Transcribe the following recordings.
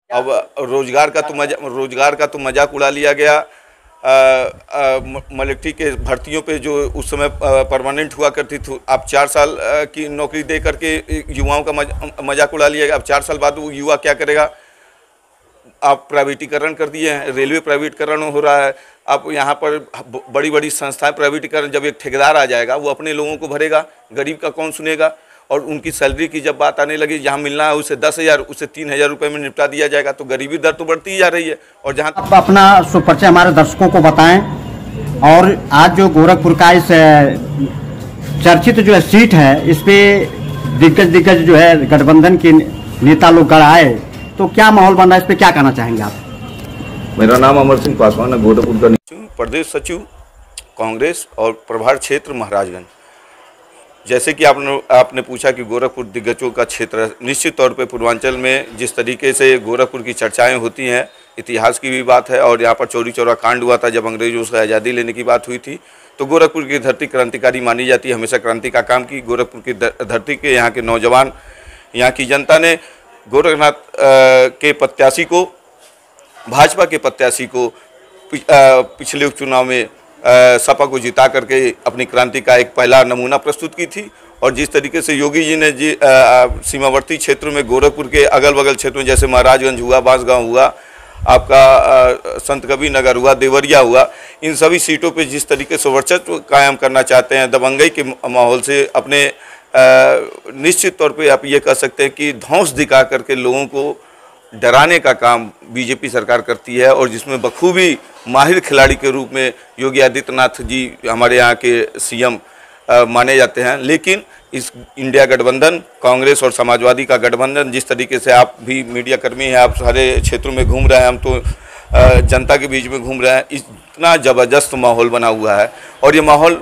अब रोजगार का तो मजाक उड़ा लिया गया। मिलिट्री के भर्तियों पे जो उस समय परमानेंट हुआ करती थी, अब 4 साल की नौकरी दे करके युवाओं का मजाक उड़ा लिया गया। अब 4 साल बाद वो युवा क्या करेगा? आप प्राइवेटीकरण कर दिए हैं, रेलवे प्राइवेटीकरण हो रहा है। अब यहाँ पर बड़ी बड़ी संस्थाएं प्राइवेटीकरण, जब एक ठेकेदार आ जाएगा वो अपने लोगों को भरेगा, गरीब का कौन सुनेगा? और उनकी सैलरी की जब बात आने लगी, जहाँ मिलना है उसे 10,000 उसे 3,000 रुपये में निपटा दिया जाएगा, तो गरीबी दर तो बढ़ती ही जा रही है। और जहाँ आप अपना सुपरिचय हमारे दर्शकों को बताएं, और आज जो गोरखपुर का इस चर्चित जो सीट है, इस पे दिग्गज जो है गठबंधन के नेता लोग गढ़ आए, तो क्या माहौल बन रहा है, इस पे क्या कहना चाहेंगे आप? मेरा नाम अमर सिंह पासवान है, गोरखपुर का प्रदेश सचिव कांग्रेस और प्रभार क्षेत्र महाराजगंज। जैसे कि आपने पूछा कि गोरखपुर दिग्गजों का क्षेत्र है, निश्चित तौर पे पूर्वांचल में जिस तरीके से गोरखपुर की चर्चाएं होती हैं, इतिहास की भी बात है। और यहाँ पर चौरी चौरा कांड हुआ था जब अंग्रेजों से आज़ादी लेने की बात हुई थी, तो गोरखपुर की धरती क्रांतिकारी मानी जाती है, हमेशा क्रांति का काम की। गोरखपुर की धरती के यहाँ के नौजवान, यहाँ की जनता ने गोरखनाथ के प्रत्याशी को, भाजपा के प्रत्याशी को पिछले उपचुनाव में सपा को जिता करके अपनी क्रांति का एक पहला नमूना प्रस्तुत की थी। और जिस तरीके से योगी जी ने सीमावर्ती क्षेत्रों में, गोरखपुर के अगल बगल क्षेत्रों में, जैसे महाराजगंज हुआ, बांसगांव हुआ, आपका संत कबीर नगर हुआ, देवरिया हुआ, इन सभी सीटों पे जिस तरीके से वर्चस्व कायम करना चाहते हैं, दबंगई के माहौल से अपने निश्चित तौर पे आप ये कह सकते हैं कि धौंस दिखा करके लोगों को डराने का काम बीजेपी सरकार करती है। और जिसमें बखूबी माहिर खिलाड़ी के रूप में योगी आदित्यनाथ जी हमारे यहाँ के सीएम माने जाते हैं। लेकिन इस इंडिया गठबंधन, कांग्रेस और समाजवादी का गठबंधन, जिस तरीके से आप भी मीडिया कर्मी हैं, आप सारे क्षेत्रों में घूम रहे हैं, हम तो जनता के बीच में घूम रहे हैं, इतना ज़बरदस्त माहौल बना हुआ है। और ये माहौल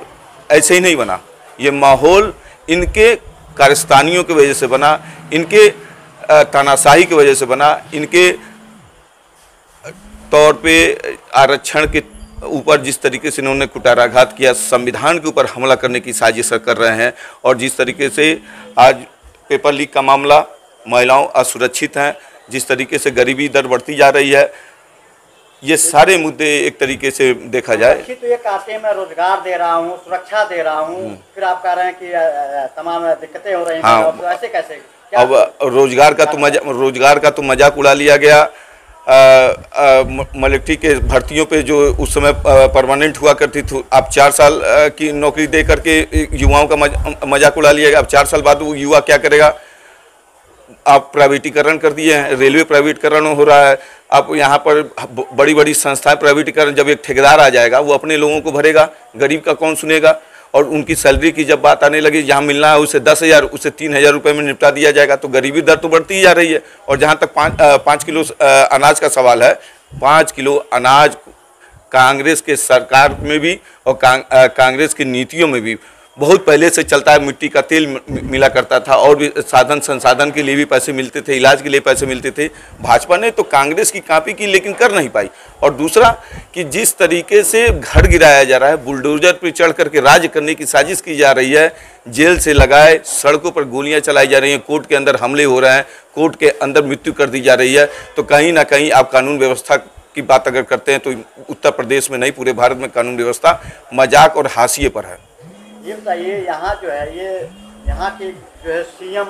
ऐसे ही नहीं बना, ये माहौल इनके कारस्तानियों की वजह से बना, इनके तानाशाही की वजह से बना, इनके तौर पे आरक्षण के ऊपर जिस तरीके से इन्होंने कुटाराघात किया, संविधान के ऊपर हमला करने की साजिश कर रहे हैं। और जिस तरीके से आज पेपर लीक का मामला, महिलाओं असुरक्षित हैं, जिस तरीके से गरीबी दर बढ़ती जा रही है, ये सारे मुद्दे एक तरीके से देखा जाए। तो ये कहते हैं मैं रोजगार दे रहा हूँ, सुरक्षा दे रहा हूँ, फिर आप कह रहे हैं कि तमाम दिक्कतें हो रही हैं। हाँ, तो ऐसे कैसे? अब रोजगार का तो मजाक उड़ा लिया गया। मिलिट्री के भर्तियों पे जो उस समय परमानेंट हुआ करती थी, अब 4 साल की नौकरी दे करके युवाओं का मजाक उड़ा लिया गया। अब 4 साल बाद वो युवा क्या करेगा? आप प्राइवेटीकरण कर दिए हैं, रेलवे प्राइवेटीकरण हो रहा है। अब यहाँ पर बड़ी बड़ी संस्थाएं प्राइवेटीकरण, जब एक ठेकेदार आ जाएगा वो अपने लोगों को भरेगा, गरीब का कौन सुनेगा? और उनकी सैलरी की जब बात आने लगी, जहाँ मिलना है उसे 10,000 उसे 3,000 रुपये में निपटा दिया जाएगा, तो गरीबी दर तो बढ़ती ही जा रही है। और जहाँ तक 5 किलो अनाज का सवाल है, 5 किलो अनाज कांग्रेस के सरकार में भी और कांग्रेस की नीतियों में भी बहुत पहले से चलता है। मिट्टी का तेल मिला करता था, और भी साधन संसाधन के लिए भी पैसे मिलते थे, इलाज के लिए पैसे मिलते थे। भाजपा ने तो कांग्रेस की कॉपी की, लेकिन कर नहीं पाई। और दूसरा कि जिस तरीके से घर गिराया जा रहा है, बुलडोजर पर चढ़ करके राज करने की साजिश की जा रही है, जेल से लगाए सड़कों पर गोलियां चलाई जा रही हैं, कोर्ट के अंदर हमले हो रहे हैं, कोर्ट के अंदर मृत्यु कर दी जा रही है, तो कहीं ना कहीं आप कानून व्यवस्था की बात अगर करते हैं तो उत्तर प्रदेश में नहीं, पूरे भारत में कानून व्यवस्था मजाक और हाशिए पर है। ये बताइए, यहाँ जो है, ये यहाँ के जो है सीएम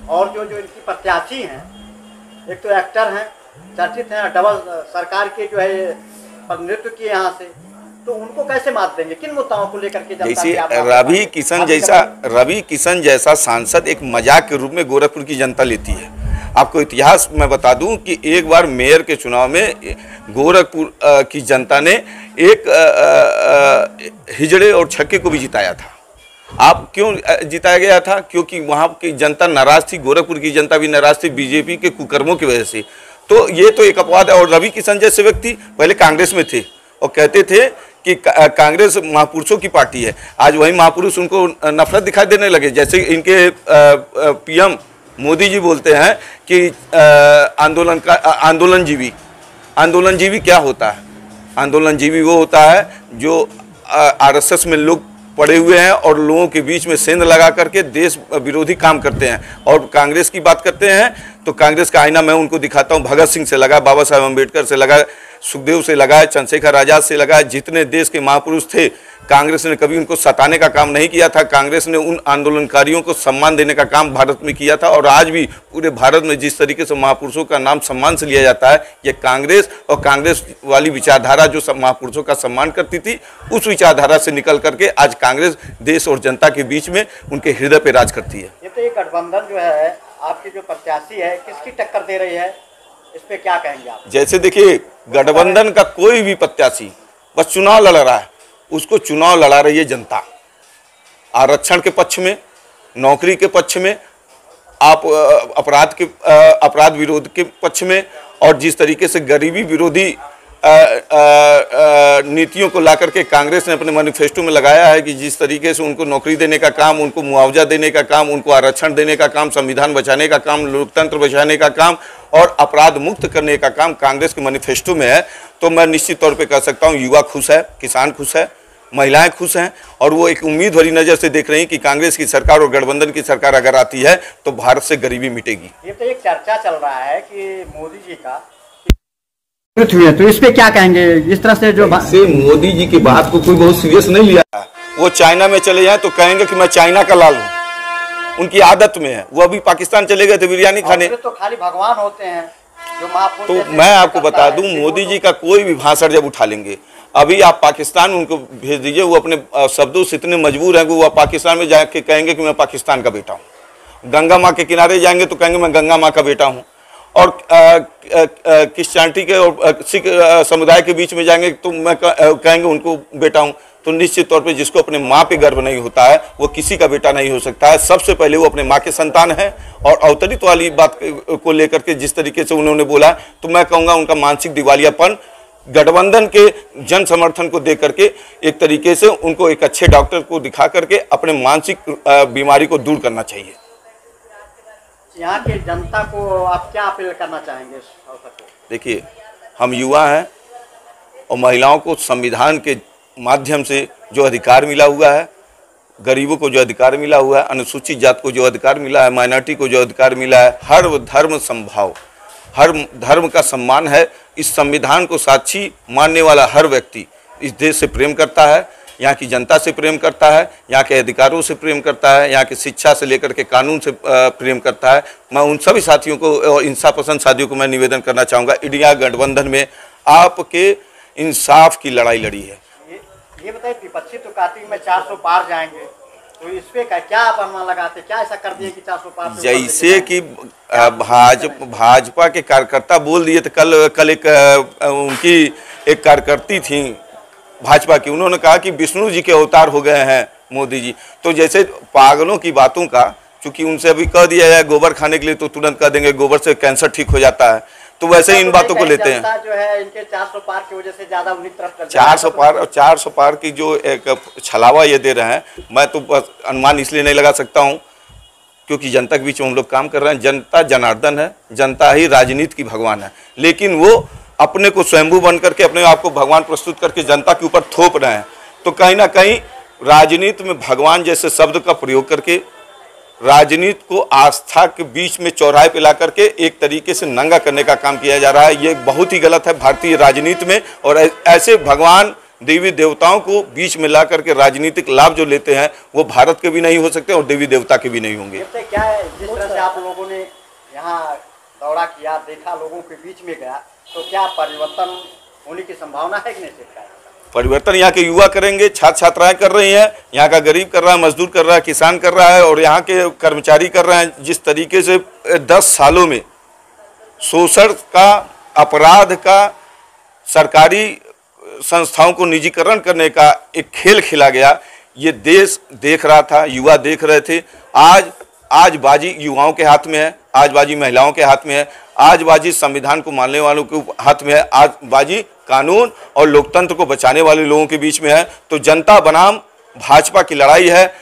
और जो इनकी प्रत्याशी हैं, एक तो एक्टर हैं, चर्चित हैं, डबल सरकार के जो है प्रतिनिधित्व किए यहाँ से, तो उनको कैसे मात देंगे? किन मुद्दाओं को लेकर के? जैसे रवि किशन जैसा सांसद एक मजाक के रूप में गोरखपुर की जनता लेती है। आपको इतिहास मैं बता दूं कि एक बार मेयर के चुनाव में गोरखपुर की जनता ने एक हिजड़े और छक्के को भी जिताया था। आप क्यों जिताया गया था? क्योंकि वहाँ की जनता नाराज थी, गोरखपुर की जनता भी नाराज थी बीजेपी के कुकर्मों की वजह से। तो ये तो एक अपवाद है। और रवि किशन जैसे व्यक्ति पहले कांग्रेस में थे और कहते थे कि कांग्रेस महापुरुषों की पार्टी है। आज वही महापुरुष उनको नफरत दिखाई देने लगे। जैसे इनके पीएम मोदी जी बोलते हैं कि आंदोलनजीवी क्या होता है? आंदोलनजीवी वो होता है जो आरएसएस में लोग पड़े हुए हैं और लोगों के बीच में सेंध लगा करके देश विरोधी काम करते हैं। और कांग्रेस की बात करते हैं तो कांग्रेस का आईना मैं उनको दिखाता हूँ। भगत सिंह से लगा, बाबा साहेब अम्बेडकर से लगा, सुखदेव से लगा, चंद्रशेखर आजाद से लगा, जितने देश के महापुरुष थे, कांग्रेस ने कभी उनको सताने का काम नहीं किया था। कांग्रेस ने उन आंदोलनकारियों को सम्मान देने का काम भारत में किया था। और आज भी पूरे भारत में जिस तरीके से महापुरुषों का नाम सम्मान से लिया जाता है, ये कांग्रेस और कांग्रेस वाली विचारधारा जो महापुरुषों का सम्मान करती थी, उस विचारधारा से निकल करके आज कांग्रेस देश और जनता के बीच में उनके हृदय पर राज करती है। ये तो ये गठबंधन जो है, आपकी जो प्रत्याशी है, किसकी टक्कर दे रही है, इस पे क्या कहेंगे आप? जैसे देखिए, गठबंधन का कोई भी प्रत्याशी बस चुनाव लड़ रहा है, उसको चुनाव लड़ा रही है जनता। आरक्षण के पक्ष में, नौकरी के पक्ष में, आप अपराध विरोध के पक्ष में, और जिस तरीके से गरीबी विरोधी नीतियों को लाकर के कांग्रेस ने अपने मैनिफेस्टो में लगाया है कि जिस तरीके से उनको नौकरी देने का काम, उनको मुआवजा देने का काम, उनको आरक्षण देने का काम, संविधान बचाने का काम, लोकतंत्र बचाने का काम और अपराध मुक्त करने का काम कांग्रेस के मैनिफेस्टो में है, तो मैं निश्चित तौर पे कह सकता हूँ युवा खुश है, किसान खुश है, महिलाएं खुश हैं, और वो एक उम्मीद भरी नज़र से देख रही हैं कि कांग्रेस की सरकार और गठबंधन की सरकार अगर आती है तो भारत से गरीबी मिटेगी। ये तो एक चर्चा चल रहा है कि मोदी जी का हुई है, तो इस पे क्या कहेंगे? इस तरह से जो मोदी जी की बात को कोई बहुत सीरियस नहीं लिया है। वो चाइना में चले जाएं तो कहेंगे कि मैं चाइना का लाल हूँ, उनकी आदत में है। वो अभी पाकिस्तान चले गए थे बिरयानी खाने, तो खाली भगवान होते हैं जो महापुरुष। तो मैं आपको बता दूं, मोदी जी का कोई भी भाषण जब उठा लेंगे, अभी आप पाकिस्तान उनको भेज दीजिए, वो अपने शब्दों से इतने मजबूर हैं कि वो पाकिस्तान में जाके कहेंगे कि मैं पाकिस्तान का बेटा हूँ। गंगा माँ के किनारे जाएंगे तो कहेंगे मैं गंगा माँ का बेटा हूँ। और क्रिश्चियनिटी के और सिख समुदाय के बीच में जाएंगे तो मैं कहेंगे उनको बेटा हूँ। तो निश्चित तौर पे जिसको अपने माँ पे गर्व नहीं होता है वो किसी का बेटा नहीं हो सकता है। सबसे पहले वो अपने माँ के संतान है। और अवतरित वाली बात को लेकर के जिस तरीके से उन्होंने बोला, तो मैं कहूँगा उनका मानसिक दिवालियापन गठबंधन के जन समर्थन को दे करके एक तरीके से उनको एक अच्छे डॉक्टर को दिखा करके अपने मानसिक बीमारी को दूर करना चाहिए। यहाँ के जनता को आप क्या अपील करना चाहेंगे? देखिए, हम युवा हैं और महिलाओं को संविधान के माध्यम से जो अधिकार मिला हुआ है, गरीबों को जो अधिकार मिला हुआ है, अनुसूचित जात को जो अधिकार मिला है, माइनॉरिटी को जो अधिकार मिला है, हर धर्म संभाव, हर धर्म का सम्मान है। इस संविधान को साक्षी मानने वाला हर व्यक्ति इस देश से प्रेम करता है, यहाँ की जनता से प्रेम करता है, यहाँ के अधिकारों से प्रेम करता है, यहाँ की शिक्षा से लेकर के कानून से प्रेम करता है। मैं उन सभी साथियों को और इंसाफ पसंद साथियों को मैं निवेदन करना चाहूँगा, इंडिया गठबंधन में आपके इंसाफ की लड़ाई लड़ी है। ये बताइए, विपक्षी तो कार्तिक में 400 पार जाएंगे, तो इस पे क्या आप अनुमान लगाते, क्या ऐसा कर दिए कि 400 पार? जैसे कि भाजपा के कार्यकर्ता बोल दिए थे, कल एक उनकी एक कार्यकर्ती थी भाजपा की, उन्होंने कहा कि विष्णु जी के अवतार हो गए हैं मोदी जी। तो जैसे पागलों की बातों का, चूंकि उनसे अभी कह दिया जाए गोबर खाने के लिए तो तुरंत कह देंगे गोबर से कैंसर ठीक हो जाता है, तो वैसे ही इन बातों को लेते हैं। जो है इनके 400 पार की वजह से ज्यादा उन्हीं तरफ 400 पार और 400 पार की जो एक छलावा ये दे रहे हैं, मैं तो बस अनुमान इसलिए नहीं लगा सकता हूँ क्योंकि जनता के बीच में हम लोग काम कर रहे हैं। जनता जनार्दन है, जनता ही राजनीति की भगवान है, लेकिन वो अपने को स्वयंभू बन करके अपने आप को भगवान प्रस्तुत करके जनता के ऊपर थोप रहे हैं। तो कहीं ना कहीं राजनीति में भगवान जैसे शब्द का प्रयोग करके राजनीति को आस्था के बीच में चौराहे पे ला करके एक तरीके से नंगा करने का काम किया जा रहा है। ये बहुत ही गलत है भारतीय राजनीति में, और ऐसे भगवान देवी देवताओं को बीच में ला करके राजनीतिक लाभ जो लेते हैं वो भारत के भी नहीं हो सकते और देवी देवता के भी नहीं होंगे। क्या है, जिस तरह से आप लोगों ने यहाँ दौरा किया, देखा, लोगों के बीच में गया, तो क्या परिवर्तन होने की संभावना है कि नहीं? परिवर्तन यहाँ के युवा करेंगे, छात्र छात्राएं कर रही हैं, यहाँ का गरीब कर रहा है, मजदूर कर रहा है, किसान कर रहा है, और यहाँ के कर्मचारी कर रहे हैं। जिस तरीके से 10 सालों में शोषण का, अपराध का, सरकारी संस्थाओं को निजीकरण करने का एक खेल खेला गया, ये देश देख रहा था, युवा देख रहे थे। आज बाजी युवाओं के हाथ में है, आज बाजी महिलाओं के हाथ में है, आज बाजी संविधान को मानने वालों के हाथ में है, आज बाजी कानून और लोकतंत्र को बचाने वाले लोगों के बीच में है। तो जनता बनाम भाजपा की लड़ाई है।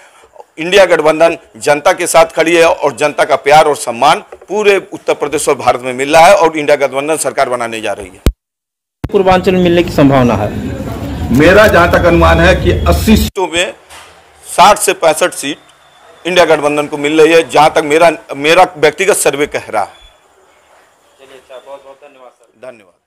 इंडिया गठबंधन जनता के साथ खड़ी है और जनता का प्यार और सम्मान पूरे उत्तर प्रदेश और भारत में मिल रहा है और इंडिया गठबंधन सरकार बनाने जा रही है। पूर्वांचल में मिलने की संभावना है। मेरा जहां तक अनुमान है कि 80 सीटों में 60 से 65 सीट इंडिया गठबंधन को मिल रही है, जहां तक मेरा व्यक्तिगत सर्वे कह रहा है। धन्यवाद।